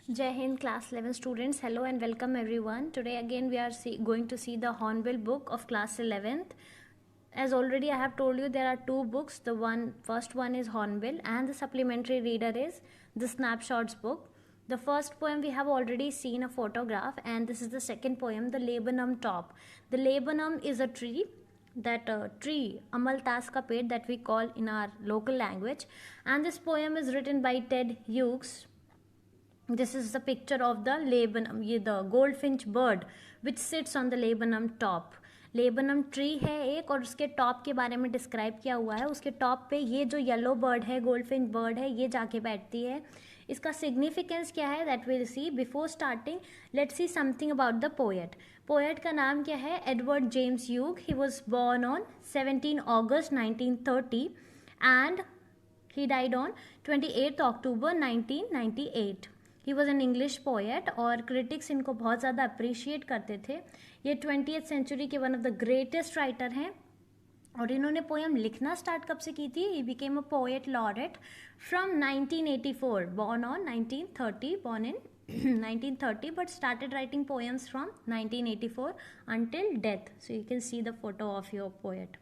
Jai Hind class 11 students, hello and welcome everyone. Today again we are going to see the Hornbill book of class 11th. As already I have told you, there are two books. First one is Hornbill and the supplementary reader is the Snapshots book. The first poem we have already seen a photograph, and this is the second poem, the Laburnum Top. The laburnum is a tree, that tree amaltas ka ped that we call in our local language, and this poem is written by Ted Hughes. This is the picture of the laburnum, ये the goldfinch bird which sits on the laburnum top. Laburnum tree है एक, और उसके top के बारे में describe किया हुआ है. उसके टॉप पे ये जो येलो बर्ड है, गोल्डफिंच बर्ड है, ये जाके बैठती है. इसका सिग्निफिकेंस क्या है that will see. Before starting let's see something about the poet. Poet का नाम क्या है? Edward James Hugh. He was born on 17 August 1930 and he died on 28 October 1998. He was an English poet और critics इनको बहुत ज़्यादा appreciate करते थे. ये 20th सेंचुरी के one of the greatest writer हैं. और इन्होंने पोएम लिखना स्टार्ट कब से की थी? He became a poet laureate from 1984. Born on 1930, born in 1930, but started writing poems from 1984 until death. So you can see the photo of your poet.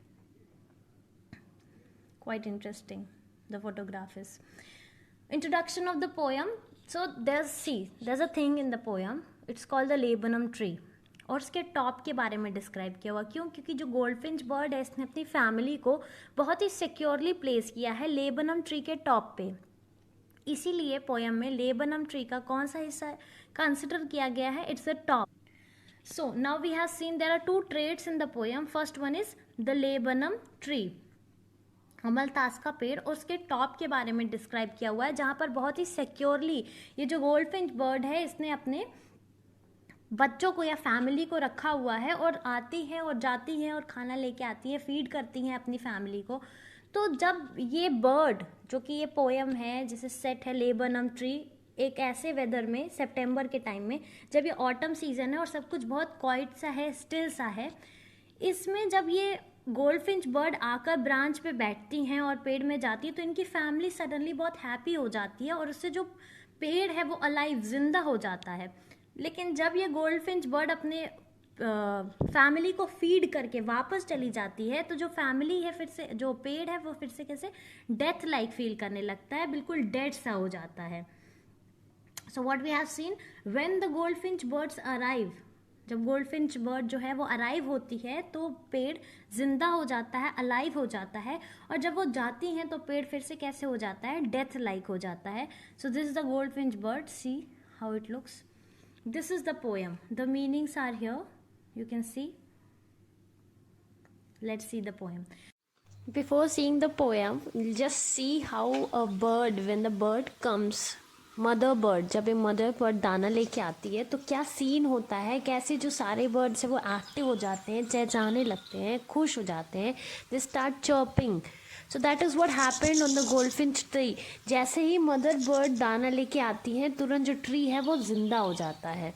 Quite interesting, the photograph is. Introduction of the poem. So there's a thing in the poem. It's called the laburnum tree. और उसके top के बारे में describe किया हुआ. क्यों? क्योंकि जो गोल्डफिंच बर्ड है इसने अपनी फैमिली को बहुत ही सिक्योरली प्लेस किया है लेबनम ट्री के टॉप पे. इसीलिए पोएम में लेबनम ट्री का कौन सा हिस्सा कंसिडर किया गया है? It's the top. So now we have seen there are two trades in the poem. First one is the laburnum tree, अमलतास का पेड़, और उसके टॉप के बारे में डिस्क्राइब किया हुआ है जहाँ पर बहुत ही सिक्योरली ये जो गोल्डफिंच बर्ड है इसने अपने बच्चों को या फैमिली को रखा हुआ है, और आती है और जाती है और खाना लेके आती है, फीड करती हैं अपनी फैमिली को. तो जब ये बर्ड, जो कि ये पोएम है जिसे सेट है लेबनम ट्री, एक ऐसे वेदर में सितंबर के टाइम में जब ये ऑटम सीजन है और सब कुछ बहुत क्वाइट सा है, स्टिल सा है, इसमें जब ये गोल्डफिंच बर्ड आकर ब्रांच पे बैठती हैं और पेड़ में जाती है तो इनकी फैमिली सडनली बहुत हैप्पी हो जाती है और उससे जो पेड़ है वो अलाइव, जिंदा हो जाता है. लेकिन जब ये गोल्डफिंच बर्ड अपने फैमिली को फीड करके वापस चली जाती है तो जो फैमिली है, फिर से जो पेड़ है वो फिर से कैसे डेथ लाइक फील करने लगता है, बिल्कुल डेड सा हो जाता है. So what we have seen, when the goldfinch birds arrive, जब गोल्डफिंच बर्ड जो है वो अराइव होती है तो पेड़ जिंदा हो जाता है, अलाइव हो जाता है, और जब वो जाती हैं तो पेड़ फिर से कैसे हो जाता है? डेथ लाइक हो जाता है. So this is the goldfinch bird. See how it looks. This is the poem. The meanings are here. You can see. Let's see the poem. Before seeing the poem, just see how a bird, when the bird comes, mother bird, जब एक mother bird दाना लेके आती है तो क्या scene होता है, कैसे जो सारे बर्ड्स हैं वो एक्टिव हो जाते हैं, चहचहाने लगते हैं, खुश हो जाते हैं. They start chirping. So that is what happened on the goldfinch tree. जैसे ही मदर बर्ड दाना लेके आती है तुरंत जो ट्री है वो जिंदा हो जाता है.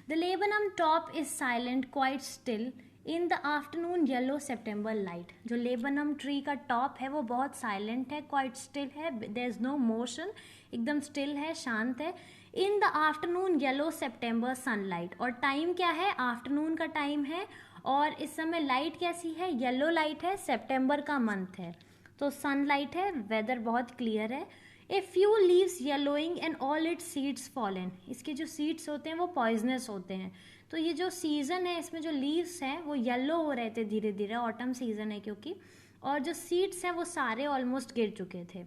The laburnum top is silent, quite still in the afternoon yellow September light. जो लेबनम ट्री का टॉप है वो बहुत साइलेंट है, क्वाइट स्टिल है, देयर इज नो मोशन, एकदम स्टिल है, शांत है. In the afternoon yellow September sunlight, और टाइम क्या है? आफ्टरनून का टाइम है, और इस समय लाइट कैसी है? येलो लाइट है, सेप्टेम्बर का मंथ है तो सनलाइट है, वेदर बहुत क्लियर है. A few leaves yellowing and all it's seeds fallen. इसके जो सीड्स होते हैं वो पॉइजनस होते हैं. तो ये जो सीज़न है इसमें जो लीव्स हैं वो येलो हो रहे थे धीरे धीरे, ऑटम सीजन है क्योंकि, और जो सीड्स हैं वो सारे ऑलमोस्ट गिर चुके थे.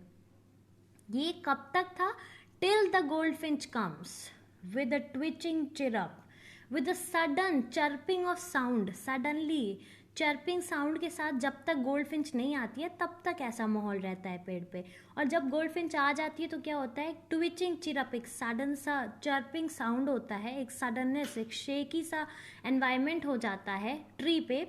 ये कब तक था? Till the goldfinch comes with a twitching chirrup, with a sudden chirping of sound. Suddenly chirping sound के साथ जब तक गोल्डफिंच नहीं आती है तब तक ऐसा माहौल रहता है पेड़ पे, और जब गोल्डफिंच आ जाती है तो क्या होता है? ट्विचिंग चिरअप, एक सडन सा चर्पिंग साउंड होता है, एक सडननेस, एक शेकी सा एनवायरनमेंट हो जाता है ट्री पे,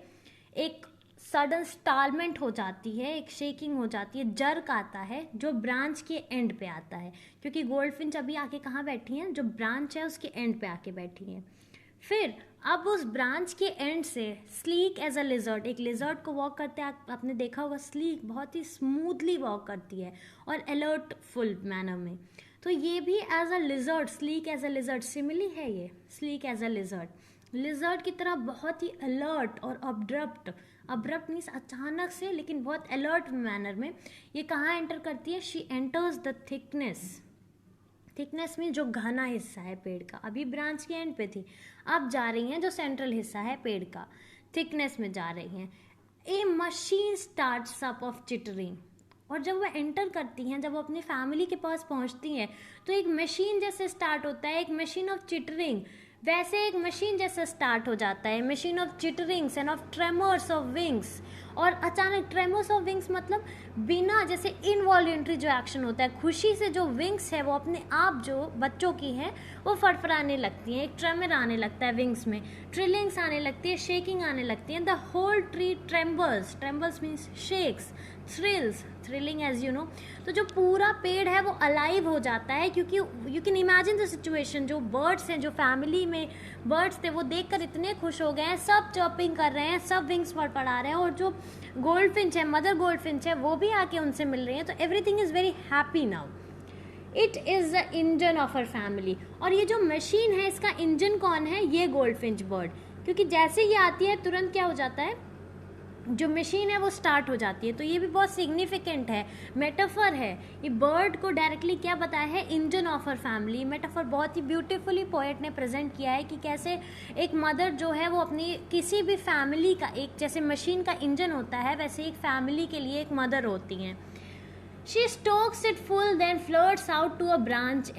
एक सडन स्टालमेंट हो जाती है, एक शेकिंग हो जाती है, जर्क आता है जो ब्रांच के एंड पे आता है, क्योंकि गोल्डफिंच अभी आके कहाँ बैठी हैं? जो ब्रांच है उसके एंड पे आके बैठी हैं. फिर अब उस ब्रांच के एंड से स्लीक एज अ लिजर्ड, एक लिजर्ड को वॉक करते आपने देखा होगा, स्लीक बहुत ही स्मूथली वॉक करती है और अलर्टफुल मैनर में. तो ये भी as a lizard, sleek as a lizard, simile है ये, स्लीक एज अ लिजर्ड की तरह बहुत ही अलर्ट और अब्रप्ट मीन्स अचानक से, लेकिन बहुत अलर्ट मैनर में ये कहाँ एंटर करती है? शी एंटर्स द थिकनेस में जो घना हिस्सा है पेड़ का, अभी ब्रांच के एंड पे थी, अब जा रही हैं जो सेंट्रल हिस्सा है पेड़ का, थिकनेस में जा रही हैं। A machine starts up of chittering, और जब वो एंटर करती हैं, जब वो अपनी फैमिली के पास पहुंचती हैं, तो एक मशीन जैसे स्टार्ट होता है, एक मशीन ऑफ चिटरिंग, वैसे एक मशीन जैसे स्टार्ट हो जाता है, machine of चिटरिंग्स end of tremors of wings. और अचानक ट्रेमर्स ऑफ विंग्स मतलब बिना, जैसे इनवॉल्यूंट्री जो एक्शन होता है, खुशी से जो विंग्स है वो अपने आप जो बच्चों की हैं वो फड़फड़ाने लगती हैं, एक ट्रेमर आने लगता है विंग्स में, ट्रिलिंग्स आने लगती है, शेकिंग आने लगती है, the whole tree trembles means shakes, thrilling as you know. तो जो पूरा पेड़ है वो अलाइव हो जाता है, क्योंकि you can imagine the situation, जो बर्ड्स हैं, जो फैमिली में बर्ड्स थे वो देखकर इतने खुश हो गए हैं, सब चर्पिंग कर रहे हैं, सब विंग्स फड़फड़ा रहे हैं, और जो गोल्डफिंच है, मदर गोल्डफिंच है, वो भी आके उनसे मिल रही हैं, तो everything is very happy now. It is the engine of our family, और ये जो मशीन है इसका इंजन कौन है? ये गोल्डफिंच बर्ड, क्योंकि जैसे ये आती है तुरंत क्या हो जाता है, जो मशीन है वो स्टार्ट हो जाती है। तो ये भी बहुत सिग्निफिकेंट है, मेटाफर है, ये बर्ड को डायरेक्टली क्या बताया है? Engine of her family. Metaphor बहुत ही ब्यूटीफुली पोएट ने प्रेजेंट किया है कि कैसे एक मदर जो है वो अपनी किसी भी फैमिली का, एक जैसे मशीन का इंजन होता है वैसे एक फैमिली के लिए एक मदर होती हैं। She stokes it full then flirts out to a branch.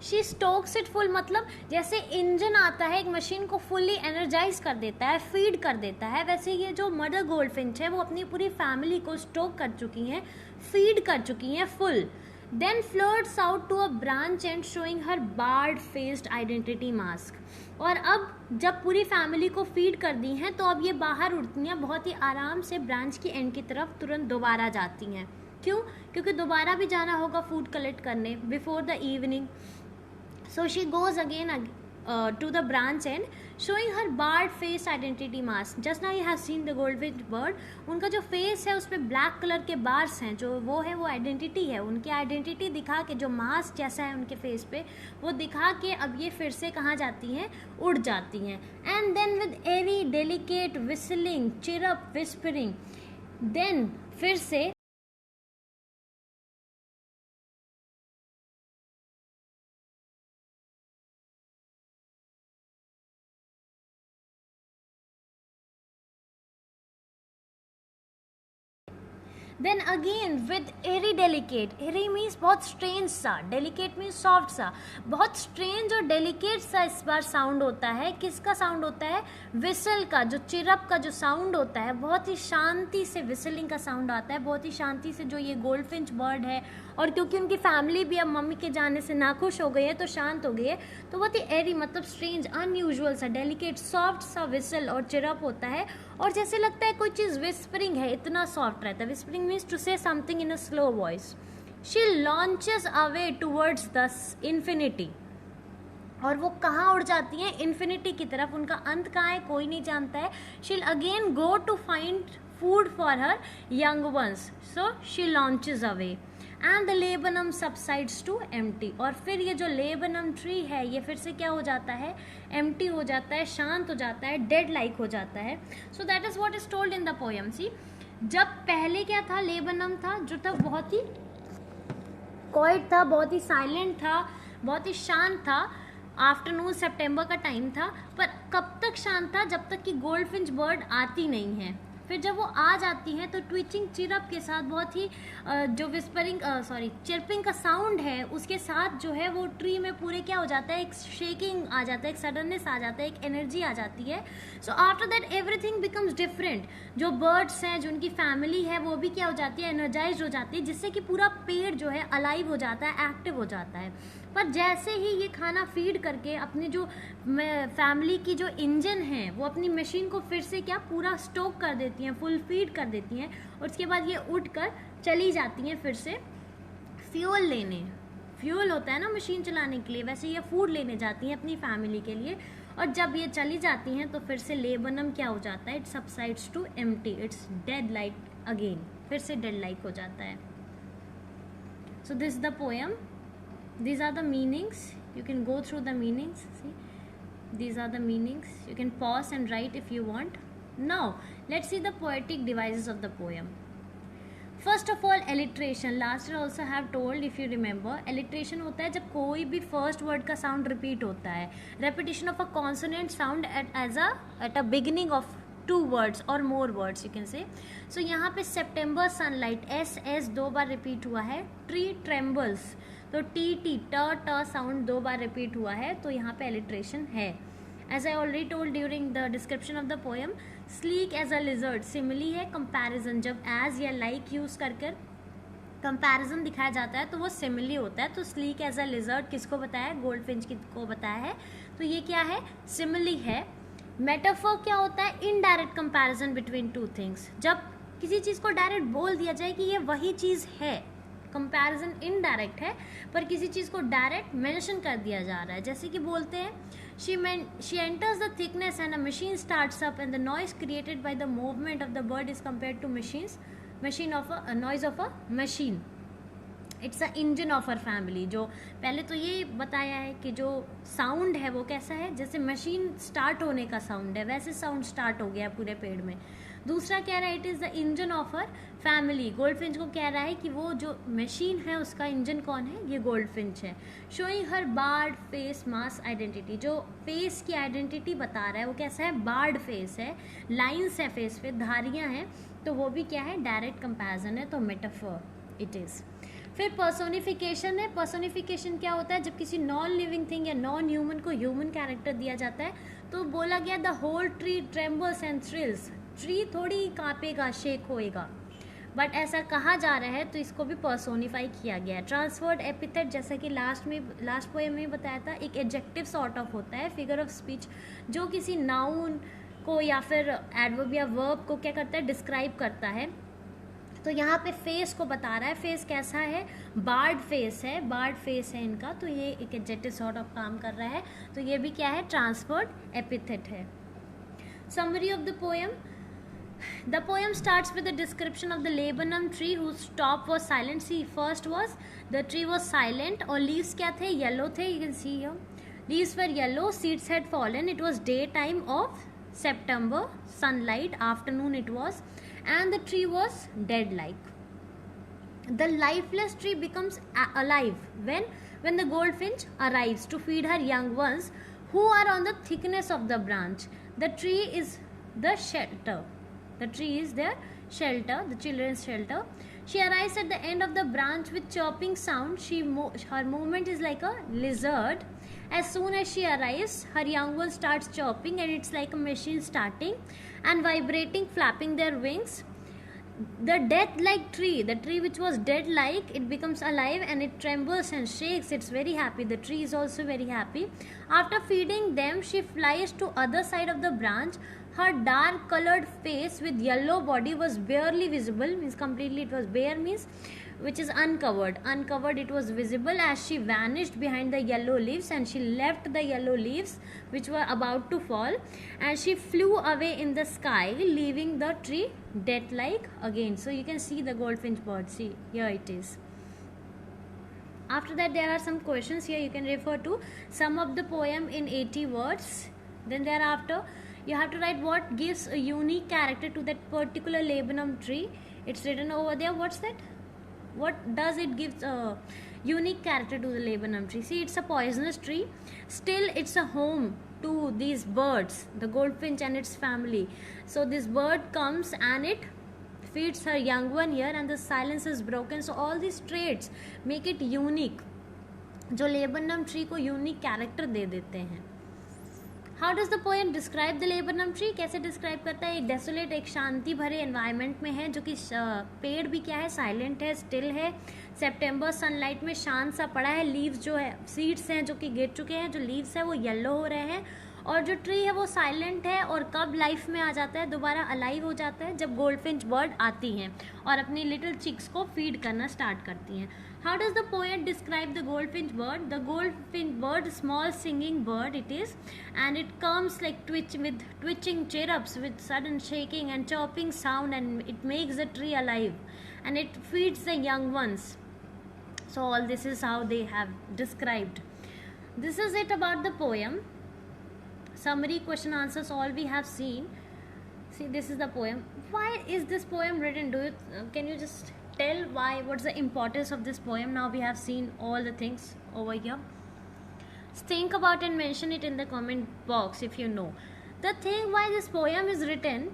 She stokes it full मतलब जैसे इंजन आता है एक मशीन को फुल्ली एनर्जाइज कर देता है, फीड कर देता है, वैसे ये जो मदर गोल्डफिंच है वो अपनी पूरी फैमिली को स्टोक कर चुकी हैं, फीड कर चुकी हैं full. Then flirts out to a branch and showing her barred faced identity mask. और अब जब पूरी फैमिली को फीड कर दी हैं तो अब ये बाहर उड़ती हैं, बहुत ही आराम से ब्रांच की एंड की तरफ तुरंत दोबारा जाती हैं। क्यों? क्योंकि दोबारा भी जाना होगा फूड कलेक्ट करने before the evening. So she goes again to the branch end, showing her barred face identity mask. Just now you have seen the goldfinch bird. उनका जो फेस है उस पर ब्लैक कलर के बार्स हैं, जो वो है वो आइडेंटिटी है, उनकी आइडेंटिटी दिखा के, जो मास्क जैसा है उनके फेस पे वो दिखा के अब ये फिर से कहाँ जाती हैं? उड़ जाती हैं। And then with eerie delicate whistling, chirrup, whispering, then फिर से then again with eerie delicate, eerie means बहुत स्ट्रेंज सा, डेलिकेट मीन्स सॉफ्ट सा, बहुत स्ट्रेंज और डेलिकेट सा इस बार साउंड होता है। किसका साउंड होता है? विसल का, जो चिरप का जो साउंड होता है, बहुत ही शांति से विसलिंग का साउंड आता है, बहुत ही शांति से। जो ये गोल्डफिंच बर्ड है, और क्योंकि उनकी फैमिली भी अब मम्मी के जाने से नाखुश हो गई है तो शांत हो गई है, तो बहुत ही एरी मतलब स्ट्रेंज, अनयूजुअल सा, डेलिकेट, सॉफ्ट सा विसल और चिरप होता है, और जैसे लगता है कोई चीज़ विस्परिंग है, इतना सॉफ्ट रहता है। Whispering means to say something in a slow voice. She launches away towards the infinity, और वो कहाँ उड़ जाती हैं? इन्फिनिटी की तरफ। उनका अंत कहाँ है कोई नहीं जानता है। She'll again go to find food for her young ones, so she launches away and the laburnum subsides to empty. और फिर ये जो लेबनम ट्री है ये फिर से क्या हो जाता है? एम्प्टी हो जाता है, शांत हो जाता है, डेड लाइक हो जाता है। So that is what is told in the poem. See, जब पहले क्या था? लेबनम था जो तब बहुत ही क्वाइट था, बहुत ही साइलेंट था, बहुत ही शांत था। आफ्टरनून सितंबर का टाइम था, पर कब तक शांत था? जब तक कि गोल्डफिंच बर्ड आती नहीं है। फिर जब वो आ जाती हैं तो ट्विचिंग चिरप के साथ बहुत ही जो विस्परिंग चिरपिंग का साउंड है उसके साथ जो है वो ट्री में पूरे क्या हो जाता है? एक शेकिंग आ जाता है, एक सडननेस आ जाता है, एक एनर्जी आ जाती है। So after that everything becomes different. जो बर्ड्स हैं, जो उनकी फैमिली है, वो भी क्या हो जाती है? एनर्जाइज हो जाती है, जिससे कि पूरा पेड़ जो है अलाइव हो जाता है, एक्टिव हो जाता है। पर जैसे ही ये खाना फीड करके अपनी जो फैमिली की जो इंजन है वो अपनी मशीन को फिर से क्या पूरा स्टोक कर देती हैं, फुल फीड कर देती हैं, और उसके बाद ये उठकर चली जाती हैं फिर से फ्यूल लेने। फ्यूल होता है ना मशीन चलाने के लिए, वैसे ये फूड लेने जाती हैं अपनी फैमिली के लिए। और जब ये चली जाती हैं तो फिर से लेबनम क्या हो जाता है, it subsides to empty, it's dead like again, फिर से डेड लाइक हो जाता है. So this the poem, these are the meanings, you can go through the meanings, see these are the meanings, you can pause and write if you want. Now let's see the poetic devices of the poem. First of all, alliteration. Last year also have told, if you remember, alliteration होता है जब कोई भी first word का sound repeat होता है, repetition of a consonant sound at a beginning of two words or more words you can say. So यहाँ पे September sunlight, S दो बार repeat हुआ है, tree trembles, तो टी ट साउंड दो बार रिपीट हुआ है, तो यहाँ पे एलिट्रेशन है. As I already told during the description of the poem, sleek as a lizard simile है कंपैरिजन, जब एज या लाइक यूज कर कंपैरिजन दिखाया जाता है तो वो सिमिली होता है. तो स्लीक एज अ लिजर्ड किसको बताया है, गोल्डफिंच को बताया है, तो ये क्या है, सिमिली है. मेटाफर क्या होता है, indirect comparison between two things, जब किसी चीज़ को डायरेक्ट बोल दिया जाए कि ये वही चीज़ है. कंपैरिजन इनडायरेक्ट है पर किसी चीज़ को डायरेक्ट मेंशन कर दिया जा रहा है. जैसे कि बोलते हैं, she enters the thickness and a machine starts up and the noise created by the movement of the bird is compared to machine of a noise of a machine. It's a engine of our family. जो पहले तो ये बताया है कि जो sound है वो कैसा है, जैसे मशीन स्टार्ट होने का साउंड है वैसे साउंड स्टार्ट हो गया पूरे पेड़ में. दूसरा कह रहा है it is the engine of our family, goldfinch को कह रहा है कि वो जो मशीन है उसका इंजन कौन है, ये गोल्डफिंच है. शोइंग हर बार्ड फेस मास आइडेंटिटी, जो फेस की आइडेंटिटी बता रहा है वो कैसा है, बार्ड फेस है, लाइन्स है फेस पे, धारियाँ हैं, तो वो भी क्या है, डायरेक्ट कंपैरिजन है, तो मेटाफर इट इज़. फिर पर्सोनिफिकेशन है. पर्सोनिफिकेशन क्या होता है, जब किसी नॉन लिविंग थिंग या नॉन ह्यूमन को ह्यूमन कैरेक्टर दिया जाता है, तो बोला गया the whole tree trembles and thrills, tree थोड़ी कांपेगा, शेक होएगा, बट ऐसा कहा जा रहा है तो इसको भी पर्सोनिफाई किया गया है. ट्रांसफर्ड एपिथेट, जैसा कि लास्ट पोएम में बताया था, एक एडजेक्टिव सॉर्ट ऑफ होता है, फिगर ऑफ स्पीच, जो किसी नाउन को या फिर एडवर्ब या वर्ब को क्या करता है, डिस्क्राइब करता है. तो यहाँ पे फेस को बता रहा है, फेस कैसा है, बार्ड फेस है, बार्ड फेस है इनका, तो ये एक एडजेक्टिव सॉर्ट ऑफ काम कर रहा है, तो ये भी क्या है, ट्रांसफर्ड एपिथेट है. Summary of the poem. The poem starts with a description of the laburnum tree whose top was silent. See, first was the tree was silent और leaves क्या थे, yellow थे. You can see here, leaves were yellow, seeds had fallen. It was daytime of September, sunlight, afternoon it was, and the tree was dead like. The lifeless tree becomes alive when the goldfinch arrives to feed her young ones who are on the thickness of the branch. The tree is the shelter. The tree is their shelter, the children's shelter. She arrives at the end of the branch with chirping sound. Her movement is like a lizard. As soon as she arrives, her young one starts chirping, and it's like a machine starting and vibrating, flapping their wings. The death-like tree, the tree which was dead-like, it becomes alive and it trembles and shakes. It's very happy. The tree is also very happy. After feeding them, she flies to other side of the branch. Her dark colored face with yellow body was barely visible, means completely it was bare, means which is uncovered. Uncovered it was visible as she vanished behind the yellow leaves, and she left the yellow leaves which were about to fall, and she flew away in the sky, leaving the tree death like again. So you can see the goldfinch bird. See, here it is. After that there are some questions here. You can refer to sum up the poem in 80 words. Then thereafter you have to write what gives a unique character to that particular laburnum tree. It's written over there. What's that? What does it give a unique character to the laburnum tree? See, it's a poisonous tree. Still, it's a home to these birds, the goldfinch and its family. So this bird comes and it feeds her young one here, and the silence is broken. So all these traits make it unique, जो laburnum tree को unique character दे देते हैं. How does the poem describe the laburnum tree, कैसे describe करता है, एक desolate, एक शांति भरे एनवायरनमेंट में है, जो कि पेड़ भी क्या है, साइलेंट है, स्टिल है, सेप्टेम्बर सनलाइट में शांत सा पड़ा है, लीव्स जो है, सीड्स हैं जो कि गिर चुके हैं, जो लीव्स है वो येलो हो रहे हैं, और जो ट्री है वो साइलेंट है, और कब लाइफ में आ जाता है, दोबारा अलाइव हो जाता है, जब गोल्डफिंच बर्ड आती हैं और अपनी लिटिल चिक्स को फीड करना स्टार्ट करती हैं. How does the poet describe the goldfinch bird? The goldfinch bird, small singing bird it is, and it comes like with twitching chirrups, with sudden shaking and chirping sound, and it makes the tree alive, and it feeds the young ones. So all this is how they have described. This is it about the poem. Summary, question, answers, all we have seen. See, this is the poem. Why is this poem written? Can you just tell why? What's the importance of this poem? Now we have seen all the things over here. Think about and mention it in the comment box if you know. The thing why this poem is written.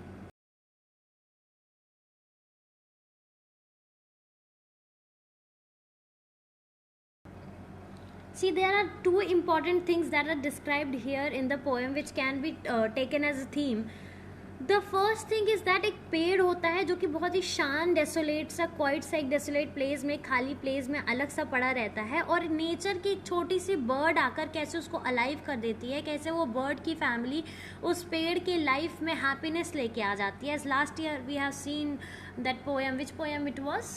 See, there are two important things that are described here in the poem which can be taken as a theme. The first thing is that एक पेड़ होता है जो कि बहुत ही शांत, desolate सा, quite सा एक डेसोलेट प्लेस में, खाली प्लेस में अलग सा पड़ा रहता है, और नेचर की एक छोटी सी बर्ड आकर कैसे उसको अलाइव कर देती है, कैसे वो बर्ड की फैमिली उस पेड़ के लाइफ में हैप्पीनेस लेके आ जाती है. Last year we have seen that poem. Which poem it was?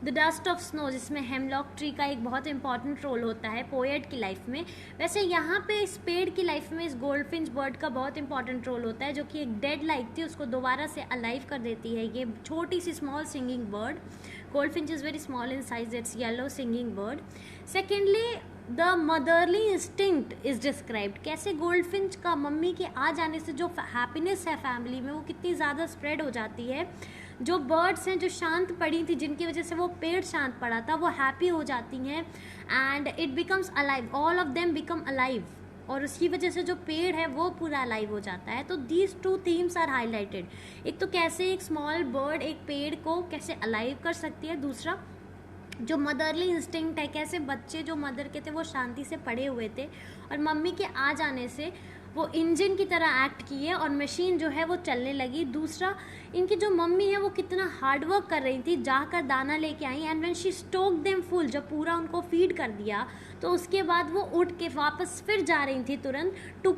The dust of snow, जिसमें हेमलॉक ट्री का एक बहुत इंपॉर्टेंट रोल होता है पोएट की लाइफ में. वैसे यहाँ पे इस पेड़ की लाइफ में इस गोल्डफिंच बर्ड का बहुत इंपॉर्टेंट रोल होता है, जो कि एक डेड लाइक थी उसको दोबारा से अलाइव कर देती है ये छोटी सी small singing bird. Goldfinch is very small in size, it's yellow singing bird. Secondly, the motherly instinct is described. कैसे गोल्डफिंच का मम्मी के आ जाने से जो हैप्पीनेस है फैमिली में वो कितनी ज़्यादा स्प्रेड हो जाती है. जो बर्ड्स हैं जो शांत पड़ी थी, जिनकी वजह से वो पेड़ शांत पड़ा था, वो हैप्पी हो जाती हैं and it becomes alive. All of them become alive, और उसकी वजह से जो पेड़ है वो पूरा अलाइव हो जाता है. तो these two themes are highlighted. एक तो कैसे एक स्मॉल बर्ड एक पेड़ को कैसे अलाइव कर सकती है, दूसरा जो मदरली इंस्टिंक्ट है, कैसे बच्चे जो मदर के थे वो शांति से पड़े हुए थे और मम्मी के आ जाने से वो इंजन की तरह एक्ट किए और मशीन जो है वो चलने लगी. दूसरा, इनकी जो मम्मी है वो कितना हार्ड वर्क कर रही थी, जाकर दाना लेके आई, and when she stoke them full, जब पूरा उनको फीड कर दिया तो उसके बाद वो उठ के वापस फिर जा रही थी तुरंत to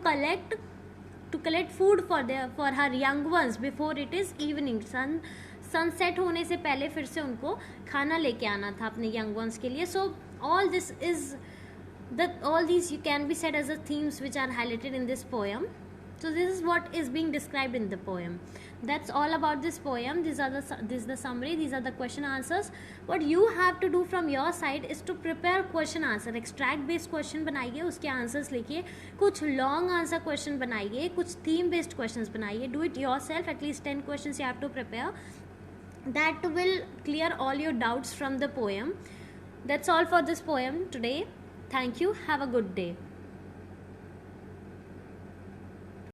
collect food for her young ones before it is evening. Sunset होने से पहले फिर से उनको खाना लेके आना था अपने यंग वंस के लिए. सो all these you can be said as the themes which are highlighted in this poem. So this is what is being described in the poem. That's all about this poem. This is the summary. These are the question answers. What you have to do from your side is to prepare question answer. Extract based question बनाइए, उसके answers लिखिए, कुछ long answer question बनाइए, कुछ theme based questions बनाइए. Do it yourself. At least 10 questions you have to prepare. That will clear all your doubts from the poem. That's all for this poem today. Thank you. Have a good day.